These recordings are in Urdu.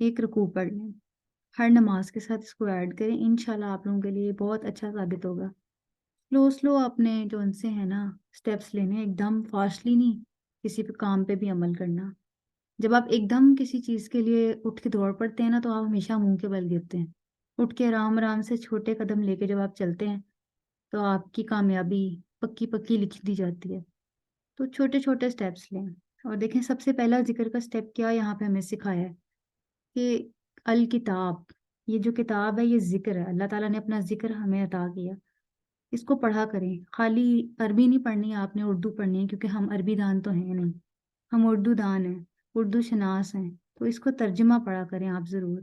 ایک رکوع پڑھ لیں، ہر نماز کے ساتھ اس کو ایڈ کریں، انشاءاللہ آپ لوگوں کے لیے بہت اچھا ثابت ہوگا۔ سلو اپنے جو ان سے ہے نا سٹیپس لینے، ایک دم فاسٹلی نہیں، کسی پہ کام پہ بھی عمل کرنا۔ جب آپ ایک دم کسی چیز کے لیے اٹھ کے دوڑ پڑتے ہیں نا تو آپ ہمیشہ منہ کے بل گرتے ہیں۔ اٹھ کے آرام آرام سے چھوٹے قدم لے کے جب آپ چلتے ہیں تو آپ کی کامیابی پکی پکی لکھ دی جاتی ہے۔ تو چھوٹے چھوٹے سٹیپس لیں، اور دیکھیں سب سے پہلا ذکر کا سٹیپ کیا یہاں پہ ہمیں سکھایا ہے کہ الکتاب، یہ جو کتاب ہے یہ ذکر ہے، اللہ تعالیٰ نے اپنا ذکر ہمیں عطا کیا، اس کو پڑھا کریں۔ خالی عربی نہیں پڑھنی ہے آپ نے، اردو پڑھنی ہے، کیونکہ ہم عربی دان تو ہیں نہیں، ہم اردو دان ہیں، اردو شناس ہیں، تو اس کو ترجمہ پڑھا کریں آپ ضرور۔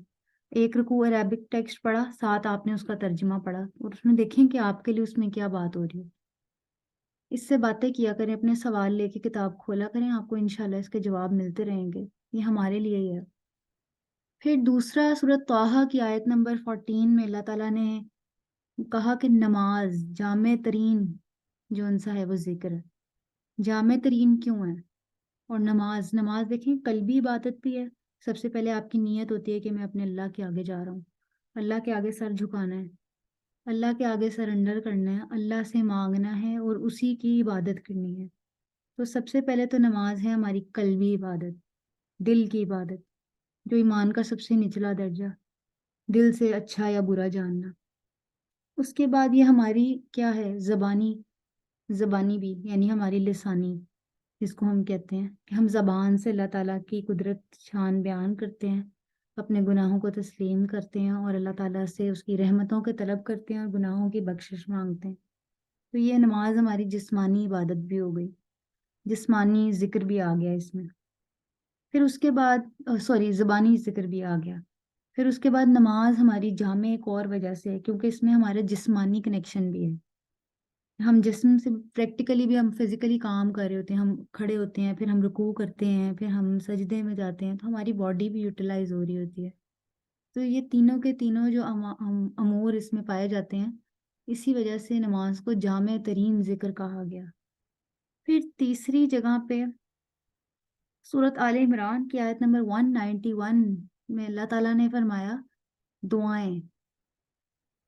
ایک رکوع عربک ٹیکسٹ پڑھا، ساتھ آپ نے اس کا ترجمہ پڑھا، اور اس میں دیکھیں کہ آپ کے لیے اس میں کیا بات ہو رہی ہے۔ اس سے باتیں کیا کریں، اپنے سوال لے کے کتاب کھولا کریں، آپ کو انشاءاللہ اس کے جواب ملتے رہیں گے، یہ ہمارے لیے ہی ہے۔ پھر دوسرا سورۃ طٰہٰ کی آیت نمبر 14 میں اللہ تعالیٰ نے کہا کہ نماز جامع ترین جو انسا ہے وہ ذکر ہے۔ جامع ترین کیوں ہے؟ اور نماز دیکھیں قلبی عبادت بھی ہے۔ سب سے پہلے آپ کی نیت ہوتی ہے کہ میں اپنے اللہ کے آگے جا رہا ہوں، اللہ کے آگے سر جھکانا ہے، اللہ کے آگے سرنڈر کرنا ہے، اللہ سے مانگنا ہے اور اسی کی عبادت کرنی ہے۔ تو سب سے پہلے تو نماز ہے ہماری قلبی عبادت، دل کی عبادت، جو ایمان کا سب سے نچلا درجہ، دل سے اچھا یا برا جاننا۔ اس کے بعد یہ ہماری کیا ہے، زبانی بھی، یعنی ہماری لسانی، جس کو ہم کہتے ہیں کہ ہم زبان سے اللہ تعالیٰ کی قدرت شان بیان کرتے ہیں، اپنے گناہوں کو تسلیم کرتے ہیں اور اللہ تعالیٰ سے اس کی رحمتوں کے طلب کرتے ہیں اور گناہوں کی بخشش مانگتے ہیں۔ تو یہ نماز ہماری جسمانی عبادت بھی ہو گئی، جسمانی ذکر بھی آ گیا اس میں۔ پھر اس کے بعد زبانی ذکر بھی آ گیا۔ پھر اس کے بعد نماز ہماری جامع ایک اور وجہ سے ہے، کیونکہ اس میں ہمارا جسمانی کنیکشن بھی ہے۔ ہم جسم سے پریکٹیکلی بھی، ہم فزیکلی کام کر رہے ہوتے ہیں، ہم کھڑے ہوتے ہیں، پھر ہم رکوع کرتے ہیں، پھر ہم سجدے میں جاتے ہیں، تو ہماری باڈی بھی یوٹیلائز ہو رہی ہوتی ہے۔ تو یہ تینوں کے تینوں جو امور اس میں پائے جاتے ہیں، اسی وجہ سے نماز کو جامع ترین ذکر کہا گیا۔ پھر تیسری جگہ پہ سورۃ آل عمران کی آیت نمبر 191 میں اللہ تعالیٰ نے فرمایا دعائیں،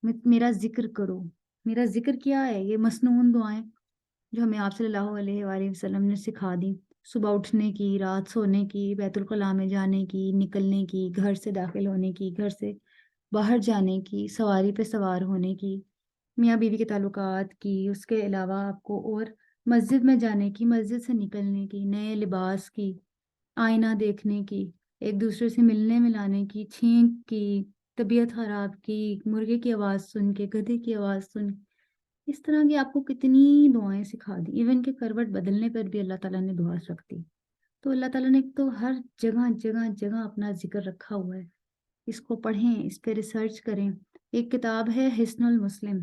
میرا ذکر کرو۔ میرا ذکر کیا ہے؟ یہ مسنون دعائیں جو ہمیں آپ صلی اللہ علیہ وآلہ وسلم نے سکھا دی، صبح اٹھنے کی، رات سونے کی، بیت الخلاء میں جانے کی، نکلنے کی، گھر سے داخل ہونے کی، گھر سے باہر جانے کی، سواری پہ سوار ہونے کی، میاں بیوی کے تعلقات کی، اس کے علاوہ آپ کو اور مسجد میں جانے کی، مسجد سے نکلنے کی، نئے لباس کی، آئینہ دیکھنے کی، ایک دوسرے سے ملنے ملانے کی، چھینک کی، طبیعت خراب کی، مرغے کی آواز سن کے، گدھے کی آواز سن، اس طرح کی آپ کو کتنی دعائیں سکھا دی۔ ایون کہ کروٹ بدلنے پر بھی اللہ تعالیٰ نے دعا رکھ دی۔ تو اللہ تعالیٰ نے تو ہر جگہ جگہ جگہ اپنا ذکر رکھا ہوا ہے، اس کو پڑھیں، اس پہ ریسرچ کریں۔ ایک کتاب ہے حصن المسلم،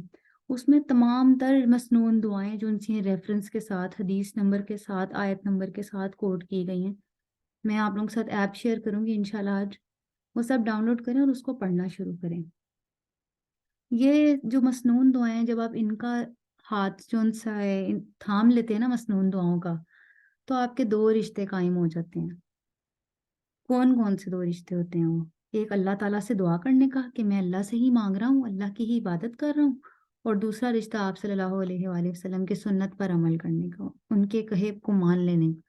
اس میں تمام تر مسنون دعائیں جو ان سے ریفرنس کے ساتھ، حدیث نمبر کے ساتھ، آیت نمبر کے ساتھ کوٹ کی گئی ہیں۔ میں آپ لوگوں کے ساتھ ایپ شیئر کروں گی انشاءاللہ آج، وہ سب ڈاؤن لوڈ کریں اور اس کو پڑھنا شروع کریں۔ یہ جو مسنون دعائیں، جب آپ ان کا ہاتھ جو ان سا ہے تھام لیتے ہیں نا مسنون دعاؤں کا، تو آپ کے دو رشتے قائم ہو جاتے ہیں۔ کون کون سے دو رشتے ہوتے ہیں وہ؟ ایک اللہ تعالیٰ سے دعا کرنے کا کہ میں اللہ سے ہی مانگ رہا ہوں، اللہ کی ہی عبادت کر رہا ہوں، اور دوسرا رشتہ آپ صلی اللہ علیہ وآلہ وسلم کی سنت پر عمل کرنے کا، ان کے کہے کو مان لینے کا۔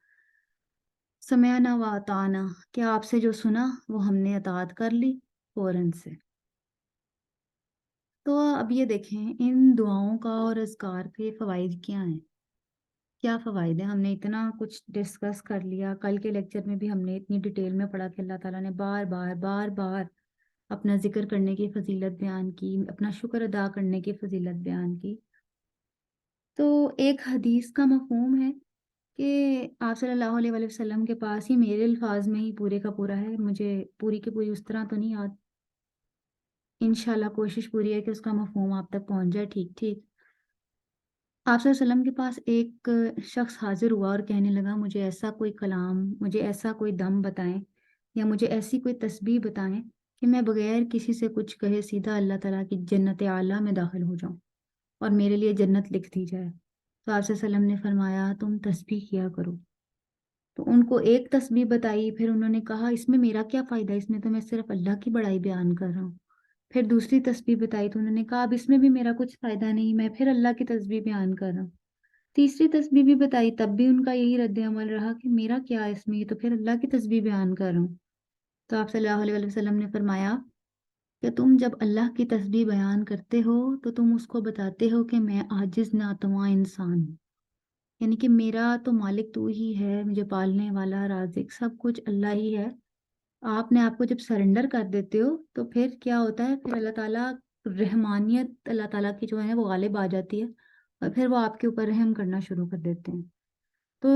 سمعنا و اطعنا، کیا آپ سے جو سنا وہ ہم نے اطاعت کر لی فوراً سے۔ تو اب یہ دیکھیں ان دعاؤں کا اور اذکار کے فوائد کیا ہیں، کیا فوائد ہیں۔ ہم نے اتنا کچھ ڈسکس کر لیا، کل کے لیکچر میں بھی ہم نے اتنی ڈیٹیل میں پڑھا کہ اللہ تعالیٰ نے بار بار بار بار اپنا ذکر کرنے کی فضیلت بیان کی، اپنا شکر ادا کرنے کی فضیلت بیان کی۔ تو ایک حدیث کا مفہوم ہے کہ آپ صلی اللہ علیہ وآلہ وسلم کے پاس ہی میرے الفاظ میں ہی پورے کا پورا ہے، مجھے پوری کی پوری اس طرح تو نہیں یاد، انشاءاللہ کوشش پوری ہے کہ اس کا مفہوم آپ تک پہنچ جائے ٹھیک ٹھیک۔ آپ صلی اللہ علیہ وسلم کے پاس ایک شخص حاضر ہوا اور کہنے لگا مجھے ایسا کوئی کلام، مجھے ایسا کوئی دم بتائیں، یا مجھے ایسی کوئی تسبیح بتائیں کہ میں بغیر کسی سے کچھ کہے سیدھا اللہ تعالیٰ کی جنت اعلیٰ میں داخل ہو جاؤں اور میرے لیے جنت لکھ دی جائے۔ تو آپ صلی اللہ علیہ وسلم نے فرمایا تم تسبیح کیا کرو، تو ان کو ایک تسبیح بتائی، پھر انہوں نے کہا اس میں میرا کیا فائدہ، اس میں تو میں صرف اللہ کی بڑائی بیان کر رہا ہوں۔ پھر دوسری تسبیح بتائی تو انہوں نے کہا اب اس میں بھی میرا کچھ فائدہ نہیں، میں پھر اللہ کی تسبیح بیان کر رہا ہوں۔ تیسری تسبیح بھی بتائی، تب بھی ان کا یہی رد عمل رہا کہ میرا کیا ہے اس میں، یہ تو پھر اللہ کی تسبیح بیان کر رہا ہوں۔ تو آپ صلی اللہ علیہ وسلم نے فرمایا کہ تم جب اللہ کی تسبیح بیان کرتے ہو تو تم اس کو بتاتے ہو کہ میں عاجز ناتواں انسان ہوں، یعنی کہ میرا تو مالک تو ہی ہے، مجھے پالنے والا رازق سب کچھ اللہ ہی ہے۔ آپ نے آپ کو جب سرنڈر کر دیتے ہو تو پھر کیا ہوتا ہے، پھر اللہ تعالیٰ رحمانیت اللہ تعالیٰ کی جو ہے وہ غالب آ جاتی ہے، اور پھر وہ آپ کے اوپر رحم کرنا شروع کر دیتے ہیں۔ تو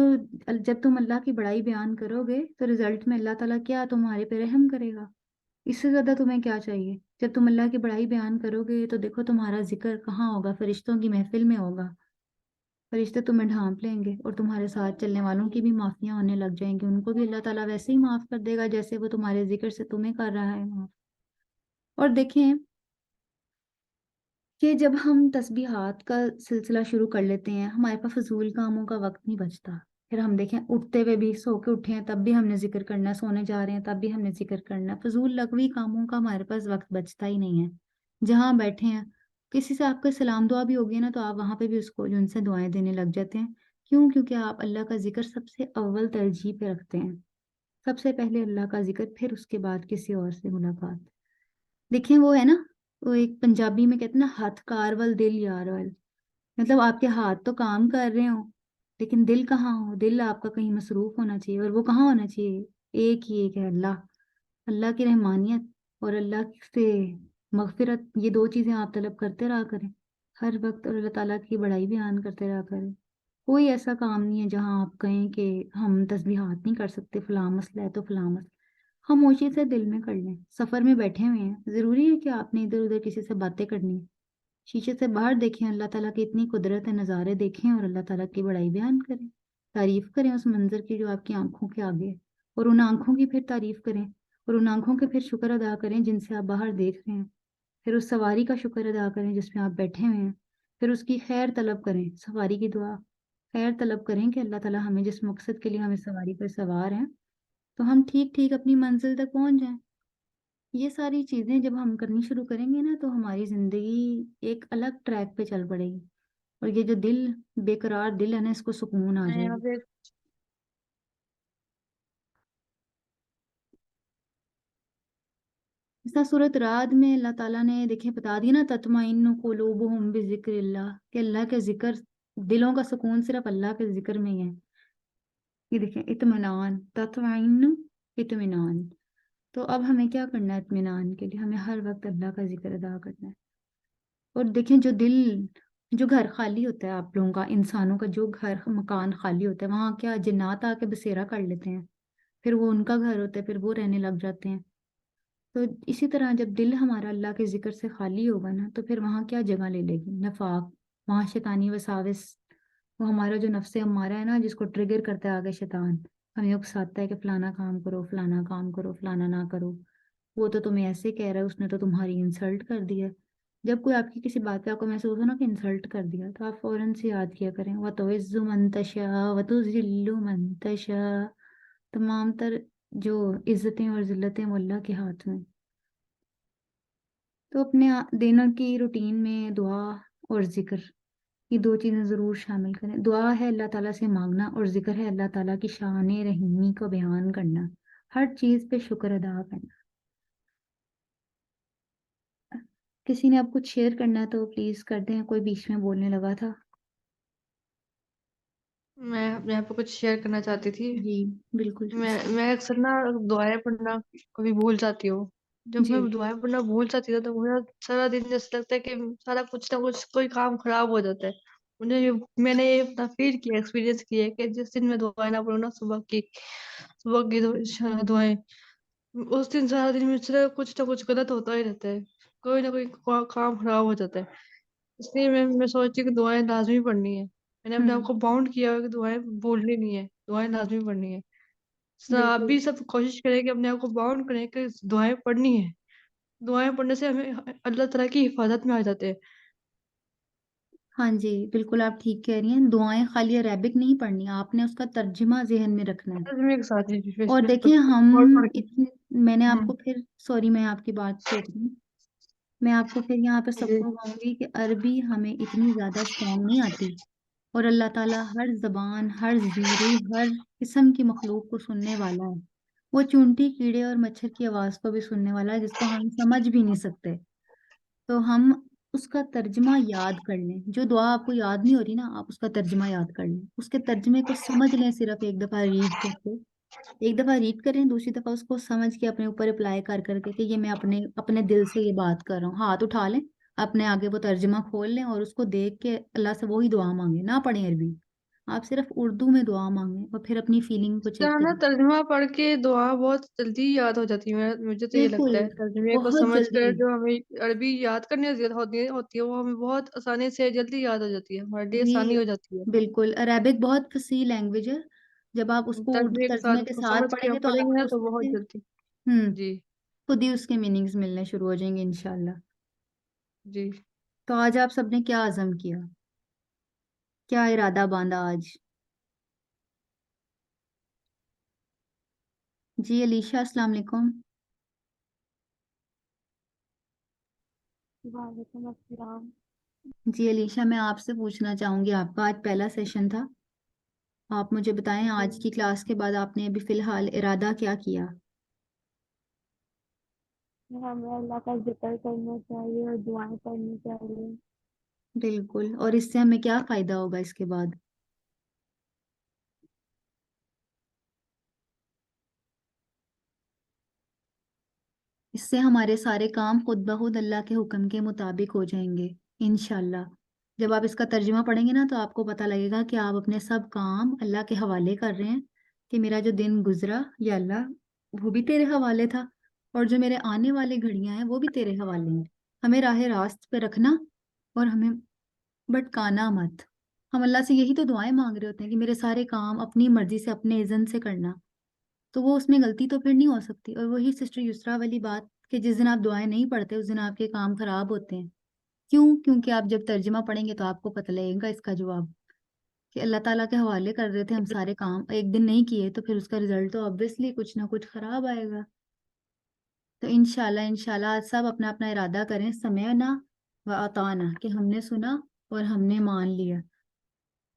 جب تم اللہ کی بڑائی بیان کرو گے تو رزلٹ میں اللہ تعالیٰ کیا تمہارے پہ رحم کرے گا، اس سے زیادہ تمہیں کیا چاہیے۔ جب تم اللہ کی بڑائی بیان کرو گے تو دیکھو تمہارا ذکر کہاں ہوگا، فرشتوں کی محفل میں ہوگا، فرشتے تمہیں ڈھانپ لیں گے، اور تمہارے ساتھ چلنے والوں کی بھی معافیاں ہونے لگ جائیں گی، ان کو بھی اللہ تعالیٰ ویسے ہی معاف کر دے گا جیسے وہ تمہارے ذکر سے تمہیں کر رہا ہے معاف۔ اور دیکھیں کہ جب ہم تسبیحات کا سلسلہ شروع کر لیتے ہیں ہمارے پاس فضول کاموں کا وقت نہیں بچتا۔ پھر ہم دیکھیں اٹھتے ہوئے بھی، سو کے اٹھے ہیں تب بھی ہم نے ذکر کرنا ہے، سونے جا رہے ہیں تب بھی ہم نے ذکر کرنا ہے، فضول لغوی کاموں کا ہمارے پاس وقت بچتا ہی نہیں ہے۔ جہاں بیٹھے ہیں کسی سے آپ کا سلام دعا بھی ہوگی نا تو آپ وہاں پہ بھی اس کو جو ان سے دعائیں دینے لگ جاتے ہیں، کیوں؟ کیونکہ آپ اللہ کا ذکر سب سے اول ترجیح پہ رکھتے ہیں، سب سے پہلے اللہ کا ذکر، پھر اس کے بعد کسی اور سے ملاقات۔ دیکھیں وہ ہے نا، وہ ایک پنجابی میں کہتے ہیں نا، ہاتھ کار ول دل یار ول، مطلب آپ کے ہاتھ تو کام کر رہے ہوں لیکن دل کہاں ہو، دل آپ کا کہیں مصروف ہونا چاہیے، اور وہ کہاں ہونا چاہیے؟ ایک ہی ایک ہے اللہ، اللہ کی رحمانیت اور اللہ سے مغفرت، یہ دو چیزیں آپ طلب کرتے رہا کریں ہر وقت، اور اللہ تعالیٰ کی بڑائی بیان کرتے رہا کریں۔ کوئی ایسا کام نہیں ہے جہاں آپ کہیں کہ ہم تسبیحات نہیں کر سکتے، فلاں مسئلہ ہے تو فلاں مسئلہ، خاموشی سے دل میں کر لیں۔ سفر میں بیٹھے ہوئے ہیں، ضروری ہے کہ آپ نے ادھر ادھر کسی سے باتیں کرنی ہیں؟ شیشے سے باہر دیکھیں، اللہ تعالیٰ کی اتنی قدرت ہے، نظارے دیکھیں اور اللہ تعالیٰ کی بڑائی بیان کریں، تعریف کریں اس منظر کی جو آپ کی آنکھوں کے آگے ہے، اور ان آنکھوں کی پھر تعریف کریں، اور ان آنکھوں کے پھر شکر ادا کریں جن سے آپ باہر دیکھ رہے ہیں، پھر اس سواری کا شکر ادا کریں جس میں آپ بیٹھے ہوئے ہیں، پھر اس کی خیر طلب کریں، سواری کی دعا، خیر طلب کریں کہ اللہ تعالیٰ ہمیں جس مقصد کے لیے ہمیں سواری پر سوار ہیں تو ہم ٹھیک ٹھیک اپنی منزل تک پہنچ جائیں۔ یہ ساری چیزیں جب ہم کرنی شروع کریں گے نا تو ہماری زندگی ایک الگ ٹریک پہ چل پڑے گی، اور یہ جو دل، بے قرار دل ہے نا، اس کو سکون آ میں جائے یہاں گی۔ پہ اس طرح سورۃ رعد میں اللہ تعالیٰ نے دیکھیں بتا دیا نا، تطمئن قلوبہم بذکر اللہ، کہ اللہ کے ذکر، دلوں کا سکون صرف اللہ کے ذکر میں ہی ہے۔ یہ دیکھیں اطمینان، تطمئن، اطمینان۔ تو اب ہمیں کیا کرنا ہے اطمینان کے لیے؟ ہمیں ہر وقت اللہ کا ذکر ادا کرنا ہے۔ اور دیکھیں جو دل، جو گھر خالی ہوتا ہے آپ لوگوں کا، انسانوں کا جو گھر مکان خالی ہوتا ہے وہاں کیا جنات آ کے بسیرا کر لیتے ہیں، پھر وہ ان کا گھر ہوتا ہے، پھر وہ رہنے لگ جاتے ہیں۔ تو اسی طرح جب دل ہمارا اللہ کے ذکر سے خالی ہوگا نا تو پھر وہاں کیا جگہ لے لے گی؟ نفاق، وہاں شیطانی وساوس، وہ ہمارا جو نفس ہمارا ہے نا جس کو ٹریگر کرتا ہے آگے شیطان، ہمیں اکساتا ہے کہ فلانا کام کرو، فلانا کام کرو، فلانا نہ کرو، وہ تو تمہیں ایسے کہہ رہا ہے، اس نے تو تمہاری انسلٹ کر دی ہے۔ جب کوئی آپ کی کسی بات پہ آپ کو محسوس ہو نا کہ انسلٹ کر دیا تو آپ فوراً سے یاد کیا کریں وَتُعِزُّ مَن تَشَاءُ وَتُذِلُّ مَن تَشَاءُ، تمام تر جو عزتیں اور ذلتیں وہ اللہ کے ہاتھ میں۔ تو اپنے دنوں کی روٹین میں دعا اور ذکر، یہ دو چیزیں ضرور شامل کریں۔ دعا ہے اللہ تعالیٰ سے مانگنا، اور ذکر ہے اللہ تعالیٰ کی شان رحیمی کو بیان کرنا، ہر چیز پہ شکر ادا کرنا۔ کسی نے اب کچھ شیئر کرنا ہے تو پلیز کر دیں، کوئی بیچ میں بولنے لگا تھا۔ میں یہاں پہ کچھ شیئر کرنا چاہتی تھی۔ جی بالکل۔ میں اکثر نا دعائیں پڑھنا کبھی بھول جاتی ہوں۔ جب جی میں دعائیں پڑھنا بھول جاتی ہوں تو مجھے سارا دن جیسے لگتا ہے کہ سارا کچھ نہ کچھ کوئی کام خراب ہو جاتا ہے۔ میں نے یہ اپنا فیل کیا، ایکسپیرینس کیا ہے کہ جس دن میں دعائیں نہ پڑھوں نا، صبح کی دعائیں، اس دن سارا دن مجھ سے کچھ نہ کچھ غلط ہوتا ہی رہتا ہے، کوئی نہ کوئی کام خراب ہو جاتا ہے۔ اس لیے میں سوچتی ہوں کہ دعائیں لازمی پڑھنی ہے۔ میں نے اپنے آپ کو باؤنڈ کیا ہوا کہ دعائیں بھولنی نہیں ہے، دعائیں لازمی پڑھنی ہے۔ اس طرح آپ بالکل بھی سب کوشش کریں کہ اپنے آپ کو باؤنڈ کریں کہ دعائیں پڑھنی ہے۔ دعائیں پڑھنے سے ہمیں اللہ تعالیٰ کی حفاظت میں آ جاتے ہیں۔ ہاں جی بالکل آپ ٹھیک کہہ رہی ہیں، دعائیں خالی عربک نہیں پڑھنی، آپ نے اس کا ترجمہ ذہن میں رکھنا ہے. ترجمے کے ساتھ ہی اور بالکل دیکھیں ہم پڑھ کے اتنے، میں نے آپ ہوں کو پھر، سوری میں آپ کی بات روک رہی ہوں، میں آپ کو پھر یہاں پہ سب جی کو کہوں گی کہ عربی ہمیں اتنی زیادہ اسٹرانگ نہیں آتی، اور اللہ تعالیٰ ہر زبان، ہر روح، ہر قسم کی مخلوق کو سننے والا ہے. وہ چونٹی، کیڑے اور مچھر کی آواز کو بھی سننے والا ہے جس کو ہم سمجھ بھی نہیں سکتے. تو ہم اس کا ترجمہ یاد کر لیں. جو دعا آپ کو یاد نہیں ہو رہی نا، آپ اس کا ترجمہ یاد کر لیں، اس کے ترجمے کو سمجھ لیں، صرف ایک دفعہ ریڈ کر کے، ایک دفعہ ریڈ کریں، دوسری دفعہ اس کو سمجھ کے اپنے اوپر اپلائی کر کر کے کہ یہ میں اپنے اپنے دل سے یہ بات کر رہا ہوں. ہاتھ اٹھا لیں، اپنے آگے وہ ترجمہ کھول لیں اور اس کو دیکھ کے اللہ سے وہی دعا مانگیں، نہ پڑھیں عربی، آپ صرف اردو میں دعا مانگیں اور پھر اپنی فیلنگ کو چیک نا کریں. ترجمہ پڑھ کے دعا بہت جلدی یاد ہو جاتی ہے، مجھے تو یہ بالکل، لگتا ہے ترجمے کو بہت سمجھ جلدی. کر جو ہمیں عربی یاد کرنے ہوتی ہے وہ ہمیں بہت آسانی سے جلدی یاد ہو جاتی ہے، ہمارے لیے جی آسانی ہو جاتی ہے. بالکل، عربک بہت فصیح لینگویج ہے، جب آپ اس کو اردو ترجمے کے ساتھ ترجمے اس کے کو ساتھ سمجھ کے پڑھیں ہم گے تو پڑھیں آپ گے نا کو اس تو میں بہت سے جلدی. جی خود ہی اس کے میننگز ملنے شروع ہو جائیں گے انشاءاللہ. جی تو آج آپ سب نے کیا عزم کیا، کیا ارادہ باندھا آج؟ جی علیشا السلام علیکم. وعلیکم السلام. جی علیشا میں آپ سے پوچھنا چاہوں گی، آپ کا آج پہلا سیشن تھا، آپ مجھے بتائیں آج کی کلاس کے بعد آپ نے ابھی فی الحال ارادہ کیا کیا؟ ہمیں اللہ کا ذکر کرنا چاہیے اور دعائیں کرنی چاہیے. بالکل، اور اس سے ہمیں کیا فائدہ ہوگا اس کے بعد؟ اس سے ہمارے سارے کام خود بخود اللہ کے حکم کے مطابق ہو جائیں گے انشاءاللہ. جب آپ اس کا ترجمہ پڑھیں گے نا تو آپ کو پتہ لگے گا کہ آپ اپنے سب کام اللہ کے حوالے کر رہے ہیں، کہ میرا جو دن گزرا یا اللہ وہ بھی تیرے حوالے تھا، اور جو میرے آنے والی گھڑیاں ہیں وہ بھی تیرے حوالے ہیں. ہمیں راہ راست پہ رکھنا اور ہمیں بھٹکانا مت. ہم اللہ سے یہی تو دعائیں مانگ رہے ہوتے ہیں کہ میرے سارے کام اپنی مرضی سے اپنے اذن سے کرنا، تو وہ اس میں غلطی تو پھر نہیں ہو سکتی. اور وہی سسٹر یسرا والی بات کہ جس دن آپ دعائیں نہیں پڑھتے اس دن آپ کے کام خراب ہوتے ہیں. کیوں؟ کیونکہ آپ جب ترجمہ پڑھیں گے تو آپ کو پتہ لگے گا اس کا جواب، کہ اللہ تعالیٰ کے حوالے کر رہے تھے ہم سارے کام، ایک دن نہیں کیے تو پھر اس کا رزلٹ تو آبویسلی کچھ نہ کچھ خراب آئے گا. تو انشاءاللہ آج سب اپنا اپنا ارادہ کریں، سمعنا و اطعنا، کہ ہم نے سنا اور ہم نے مان لیا.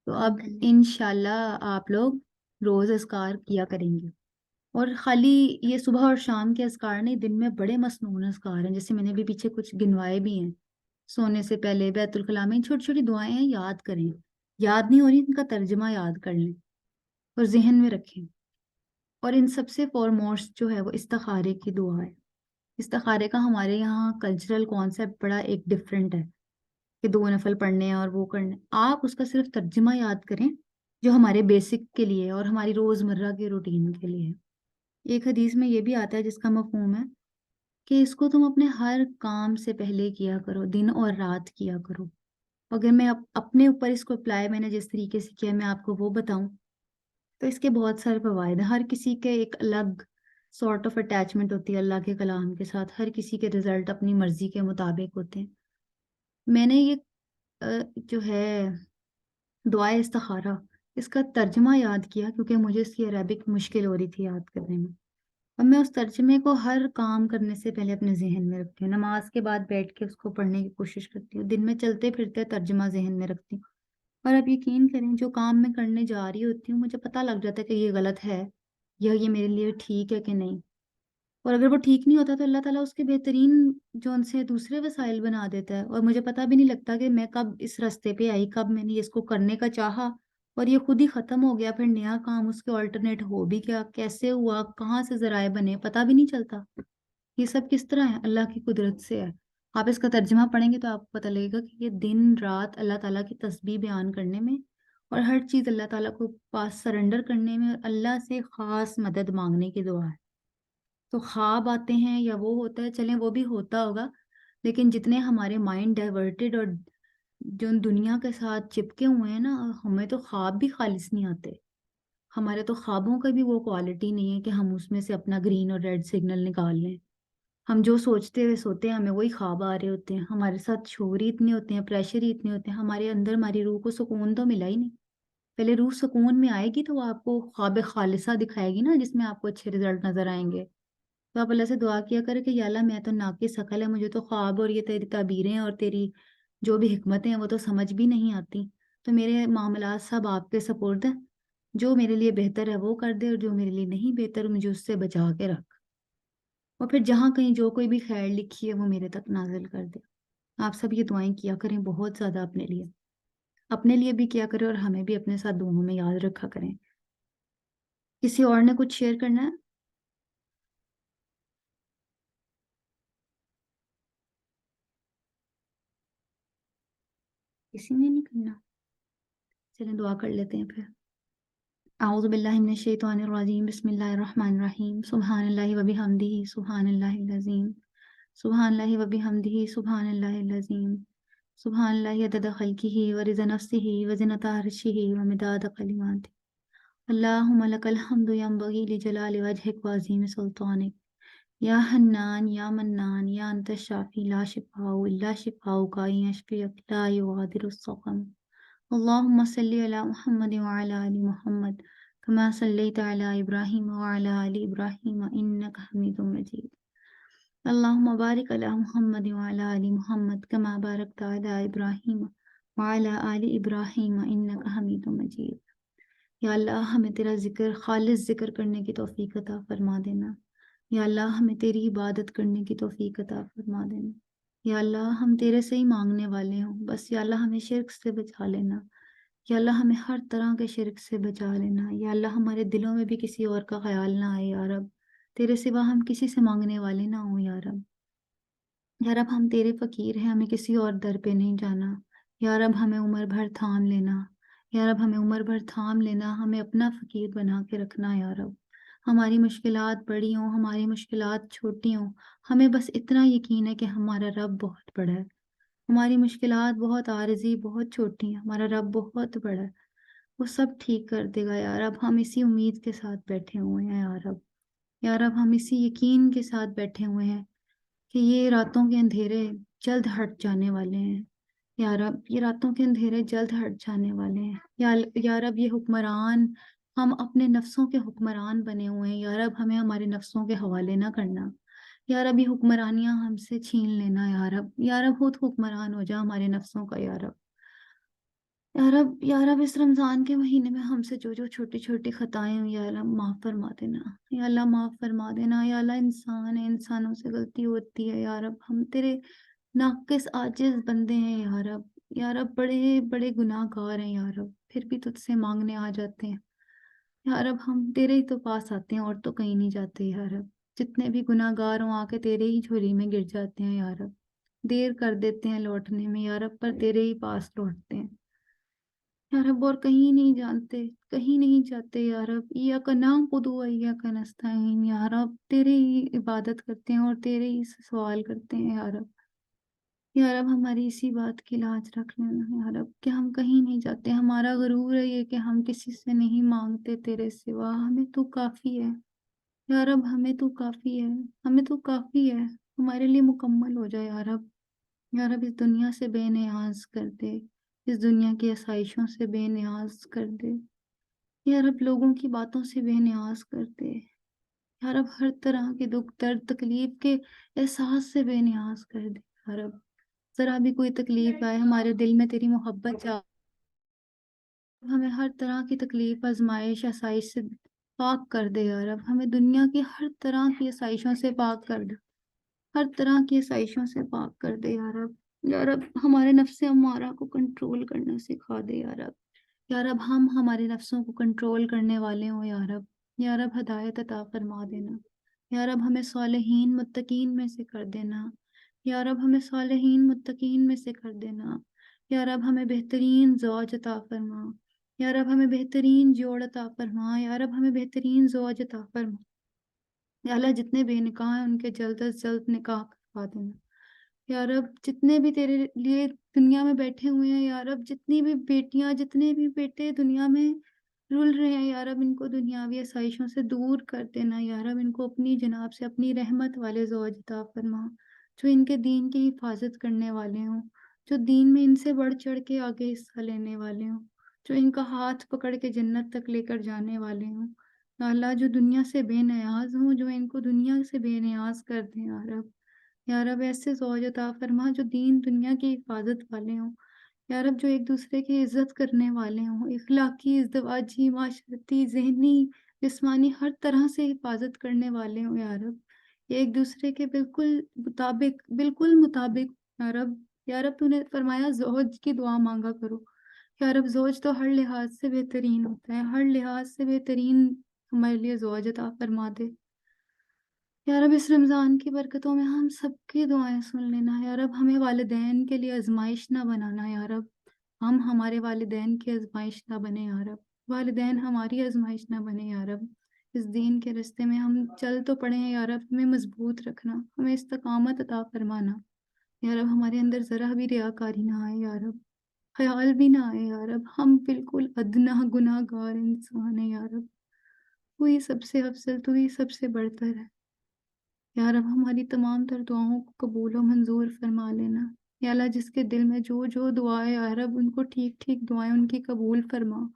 تو اب انشاءاللہ آپ لوگ روز اذکار کیا کریں گے، اور خالی یہ صبح اور شام کے اذکار نہیں، دن میں بڑے مسنون اذکار ہیں، جیسے میں نے بھی پیچھے کچھ گنوائے بھی ہیں. سونے سے پہلے بیت الخلاء میں چھوٹی چھوٹی دعائیں ہیں، یاد کریں، یاد نہیں ہو رہی ان کا ترجمہ یاد کر لیں اور ذہن میں رکھیں. اور ان سب سے فورموسٹ جو ہے وہ استخارے کی دعا ہے. استخارے کا ہمارے یہاں کلچرل کانسیپٹ بڑا ایک ڈفرینٹ ہے، کہ 2 نفل پڑھنے ہیں اور وہ کرنے. آپ اس کا صرف ترجمہ یاد کریں جو ہمارے بیسک کے لیے اور ہماری روزمرہ کے روٹین کے لیے ہے. ایک حدیث میں یہ بھی آتا ہے جس کا مفہوم ہے کہ اس کو تم اپنے ہر کام سے پہلے کیا کرو، دن اور رات کیا کرو. اگر میں اپنے اوپر اس کو اپلائی میں نے جس طریقے سے کیا میں آپ کو وہ بتاؤں تو اس کے بہت سارے فوائد ہیں. ہر کسی کے ایک الگ سارٹ آف اٹیچمنٹ ہوتی ہے اللہ کے کلام کے ساتھ، ہر کسی کے رزلٹ اپنی مرضی کے مطابق ہوتے ہیں. میں نے یہ جو ہے دعائے استخارہ اس کا ترجمہ یاد کیا کیونکہ مجھے اس کی عربک مشکل ہو رہی تھی یاد کرنے میں، اور میں اس ترجمے کو ہر کام کرنے سے پہلے اپنے ذہن میں رکھتی ہوں. نماز کے بعد بیٹھ کے اس کو پڑھنے کی کوشش کرتی ہوں، دن میں چلتے پھرتے ترجمہ ذہن میں رکھتی ہوں. اور آپ یقین کریں جو کام میں کرنے جا رہی ہوتی ہوں مجھے پتہ لگ جاتا ہے کہ یہ غلط ہے یا یہ میرے لیے ٹھیک ہے کہ نہیں. اور اگر وہ ٹھیک نہیں ہوتا تو اللہ تعالیٰ اس کے بہترین جو ان سے دوسرے وسائل بنا دیتا ہے، اور مجھے پتہ بھی نہیں لگتا کہ میں کب اس راستے پہ آئی، کب میں نے اس کو کرنے کا چاہا اور یہ خود ہی ختم ہو گیا، پھر نیا کام اس کے آلٹرنیٹ ہو بھی گیا، کیسے ہوا، کہاں سے ذرائع بنے، پتہ بھی نہیں چلتا. یہ سب کس طرح ہے؟ اللہ کی قدرت سے ہے. آپ اس کا ترجمہ پڑھیں گے تو آپ کو پتہ لگے گا کہ یہ دن رات اللہ تعالیٰ کی تسبیح بیان کرنے میں اور ہر چیز اللہ تعالیٰ کو پاس سرنڈر کرنے میں اور اللہ سے خاص مدد مانگنے کی دعا ہے. تو خواب آتے ہیں یا وہ ہوتا ہے، چلیں وہ بھی ہوتا ہوگا، لیکن جتنے ہمارے مائنڈ ڈائیورٹیڈ اور جو دنیا کے ساتھ چپکے ہوئے ہیں نا، ہمیں تو خواب بھی خالص نہیں آتے. ہمارے تو خوابوں کا بھی وہ کوالٹی نہیں ہے کہ ہم اس میں سے اپنا گرین اور ریڈ سگنل نکال لیں. ہم جو سوچتے ہوئے سوتے ہیں ہمیں وہی خواب آ رہے ہوتے ہیں، ہمارے ساتھ شعور ہی اتنے ہوتے ہیں، پریشر ہی اتنے ہوتے ہیں، ہمارے اندر ہماری روح کو سکون تو ملا ہی نہیں۔ پہلے روح سکون میں آئے گی تو وہ آپ کو خواب خالصہ دکھائے گی نا، جس میں آپ کو اچھے رزلٹ نظر آئیں گے۔ تو آپ اللہ سے دعا کیا کرے کہ یا اللہ میں تو ناقص عقل ہے، مجھے تو خواب اور یہ تیری تعبیریں اور تیری جو بھی حکمتیں ہیں وہ تو سمجھ بھی نہیں آتی، تو میرے معاملات سب آپ کے سپرد ہیں، جو میرے لیے بہتر ہے وہ کر دے، اور جو میرے لیے نہیں بہتر مجھے اس سے بچا کے رکھ، اور پھر جہاں کہیں جو کوئی بھی خیر لکھی ہے وہ میرے تک نازل کر دے۔ آپ سب یہ دعائیں کیا کریں بہت زیادہ، اپنے لیے بھی کیا کریں اور ہمیں بھی اپنے ساتھ دعاؤں میں یاد رکھا کریں۔ کسی اور نے کچھ شیئر کرنا ہے؟ کسی نے نہیں کرنا؟ چلیں دعا کر لیتے ہیں پھر۔ اعوذ باللہ من الشیطان الرجیم، بسم اللہ الرحمن الرحیم، سبحان اللہ وبحمدہ، سبحان اللہ العظیم، سبحان اللہ وبحمدہ، سبحان اللہ العظیم، سبحان اللہ عدد خلقہ ورضا نفسہ وزنۃ عرشہ ومداد کلماتہ، اللہم لک الحمد ینبغی لجلال وجہک وعظیم سلطانک، یا حنان یا منان یا انت الشافی لا شفاء الا شفاؤک یشفیک لا یغادر السقم، اللهم صل على محمد وعلى آل محمد كما صليت على إبراهيم وعلى آل إبراهيم إنك حميد مجيد، اللهم بارك على محمد وعلى آل محمد كما باركت على إبراهيم وعلى آل إبراهيم إنك حميد مجيد۔ یا اللہ ہمیں تیرا ذکر، خالص ذکر کرنے کی توفیق عطا فرما دینا، یا اللہ ہمیں تیری عبادت کرنے کی توفیق عطا فرما دینا، یا اللہ ہم تیرے سے ہی مانگنے والے ہوں، بس یا اللہ ہمیں شرک سے بچا لینا، یا اللہ ہمیں ہر طرح کے شرک سے بچا لینا، یا اللہ ہمارے دلوں میں بھی کسی اور کا خیال نہ آئے یا رب، تیرے سوا ہم کسی سے مانگنے والے نہ ہوں یا رب، یا رب ہم تیرے فقیر ہیں، ہمیں کسی اور در پہ نہیں جانا، یا رب ہمیں عمر بھر تھام لینا، یا رب ہمیں عمر بھر تھام لینا، ہمیں اپنا فقیر بنا کے رکھنا یا رب، ہماری مشکلات بڑی ہوں، ہماری مشکلات چھوٹی ہوں، ہمیں بس اتنا یقین ہے کہ ہمارا رب بہت بڑا ہے، ہماری مشکلات بہت عارضی، بہت چھوٹی ہیں، ہمارا رب بہت بڑا ہے، وہ سب ٹھیک کر دے گا یا رب، ہم اسی امید کے ساتھ بیٹھے ہوئے ہیں یا رب، یا رب ہم اسی یقین کے ساتھ بیٹھے ہوئے ہیں کہ یہ راتوں کے اندھیرے جلد ہٹ جانے والے ہیں، یا رب یہ راتوں کے اندھیرے جلد ہٹ جانے والے ہیں، یا رب یہ حکمران، ہم اپنے نفسوں کے حکمران بنے ہوئے ہیں، یا رب ہمیں ہمارے نفسوں کے حوالے نہ کرنا، یا رب یہ حکمرانیاں ہم سے چھین لینا یا رب، یا رب خود حکمران ہو جا ہمارے نفسوں کا یا رب، یا رب، یا رب اس رمضان کے مہینے میں ہم سے جو جو چھوٹی چھوٹی خطائیں ہوئی یا اللہ معاف فرما دینا، یا اللہ معاف فرما دینا، یا اللہ انسان ہے، انسانوں سے غلطی ہوتی ہے یا رب، ہم تیرے ناقص عاجز بندے ہیں یا رب، یا رب بڑے بڑے گناہ گار ہیں یا رب، پھر بھی تجھ سے مانگنے آ جاتے ہیں یا رب، ہم تیرے ہی تو پاس آتے ہیں اور تو کہیں نہیں جاتے یا رب، جتنے بھی گناہ گار ہوں آ کے تیرے ہی جھولی میں گر جاتے ہیں یا رب، دیر کر دیتے ہیں لوٹنے میں یا رب، پر تیرے ہی پاس لوٹتے ہیں یا رب، اور کہیں نہیں جانتے، کہیں نہیں جاتے یا رب، ایاک نعبد و ایاک نستعین یا رب، تیرے ہی عبادت کرتے ہیں اور تیرے ہی سے سوال کرتے ہیں یا رب، یا رب ہماری اسی بات کی لاج رکھ لینا یا رب کہ ہم کہیں نہیں جاتے، ہمارا غرور ہے یہ کہ ہم کسی سے نہیں مانگتے تیرے سوا، ہمیں تو کافی ہے یا رب، ہمیں تو کافی ہے، ہمیں تو کافی ہے، ہمارے لیے مکمل ہو جائے یا رب، یا رب اس دنیا سے بے نیاز کر دے، اس دنیا کی آسائشوں سے بے نیاز کر دے، یا رب لوگوں کی باتوں سے بے نیاز کر دے، یا رب ہر طرح کے دکھ درد تکلیف کے احساس سے بے نیاز کر دے یا رب، ذرا بھی کوئی تکلیف آئے ہمارے دل میں تیری محبت جا، ہمیں ہر طرح کی تکلیف آزمائش آسائش سے پاک کر دے یا رب، ہمیں دنیا کی ہر طرح کی آسائشوں سے پاک کر دے، ہر طرح کی آسائشوں سے پاک کر دے یا رب، یا رب ہمارے نفس امارہ کو کنٹرول کرنا سکھا دے یا رب، یا رب ہم ہمارے نفسوں کو کنٹرول کرنے والے ہوں یا رب ہدایت عطا فرما دینا، یا رب ہمیں صالحین متقین میں سے کر دینا، یا رب ہمیں صالحین متقین میں سے کر دینا، یا رب ہمیں بہترین زوج عطا فرما، یا رب ہمیں بہترین جوڑ عطا فرما، یا رب ہمیں بہترین زوج عطا فرما، یا اللہ جتنے بے نکاح ہیں ان کے جلد از جلد نکاح کروا دینا، یا رب جتنے بھی تیرے لیے دنیا میں بیٹھے ہوئے ہیں یا رب، جتنی بھی بیٹیاں جتنے بھی بیٹے دنیا میں رول رہے ہیں، یا رب ان کو دنیاوی آسائشوں سے دور کر دینا، یا رب ان کو اپنی جناب سے اپنی رحمت والے زوج عطا فرما، جو ان کے دین کی حفاظت کرنے والے ہوں، جو دین میں ان سے بڑھ چڑھ کے آگے حصہ لینے والے ہوں، جو ان کا ہاتھ پکڑ کے جنت تک لے کر جانے والے ہوں، یا اللہ جو دنیا سے بے نیاز ہوں، جو ان کو دنیا سے بے نیاز کر دیں یا رب ایسے زوج عطا فرما جو دین دنیا کی حفاظت والے ہوں، یا رب جو ایک دوسرے کی عزت کرنے والے ہوں، اخلاقی، ازدواجی، معاشرتی، ذہنی، جسمانی ہر طرح سے حفاظت کرنے والے ہوں، یا رب ایک دوسرے کے بالکل مطابق، یا رب تو نے فرمایا زوج کی دعا مانگا کرو، یا رب زوج تو ہر لحاظ سے بہترین ہوتا ہے، ہر لحاظ سے بہترین ہمارے لیے زوج عطا فرما دے، یا رب اس رمضان کی برکتوں میں ہم سب کی دعائیں سن لینا، یا رب ہمیں والدین کے لیے آزمائش نہ بنانا، یا رب ہم ہمارے والدین کی آزمائش نہ بنے، یا رب والدین ہماری آزمائش نہ بنے، یا رب اس دین کے راستے میں ہم چل تو پڑے ہیں، یا رب ہمیں مضبوط رکھنا، ہمیں استقامت عطا فرمانا، یا رب ہمارے اندر ذرا بھی ریاکاری نہ آئے، یا رب خیال بھی نہ آئے، یا رب ہم بالکل ادنا گناہ گار انسان ہیں، یا رب تو ہی سب سے افضل، تو ہی سب سے برتر ہے، یا رب ہماری تمام تر دعاؤں کو قبول و منظور فرما لینا، یا اللہ جس کے دل میں جو جو دعائیں، یا رب ان کو ٹھیک ٹھیک دعائیں ان کی قبول فرما،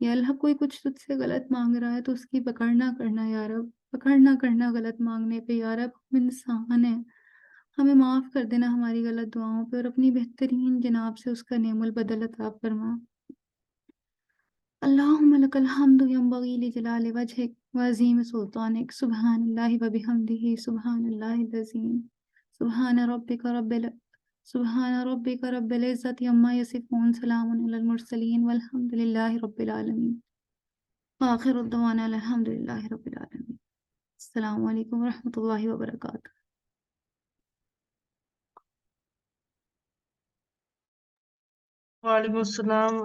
یا اللہ کوئی کچھ تجھ سے غلط مانگ رہا ہے تو اس کی پکڑ نہ کرنا، یا رب پکڑ نہ کرنا غلط مانگنے پہ، یا رب ہم انسان ہیں، ہمیں معاف کر دینا ہماری غلط دعاؤں پہ، اور اپنی بہترین جناب سے اس کا نعم البدل عطا فرما۔ اللہم لک الحمد ینبغی لجلال وجہک وعظیم سلطانک، سبحان اللہ وبحمدہ، سبحان اللہ العظیم، سبحان ربک رب العزت عما یصفون، سلام علی المرسلین والحمد للہ رب العالمین، وآخر الدعوانا الحمد للہ رب العالمین۔ السلام علیکم ورحمۃ اللہ وبرکاتہ۔ وعلیکم السلام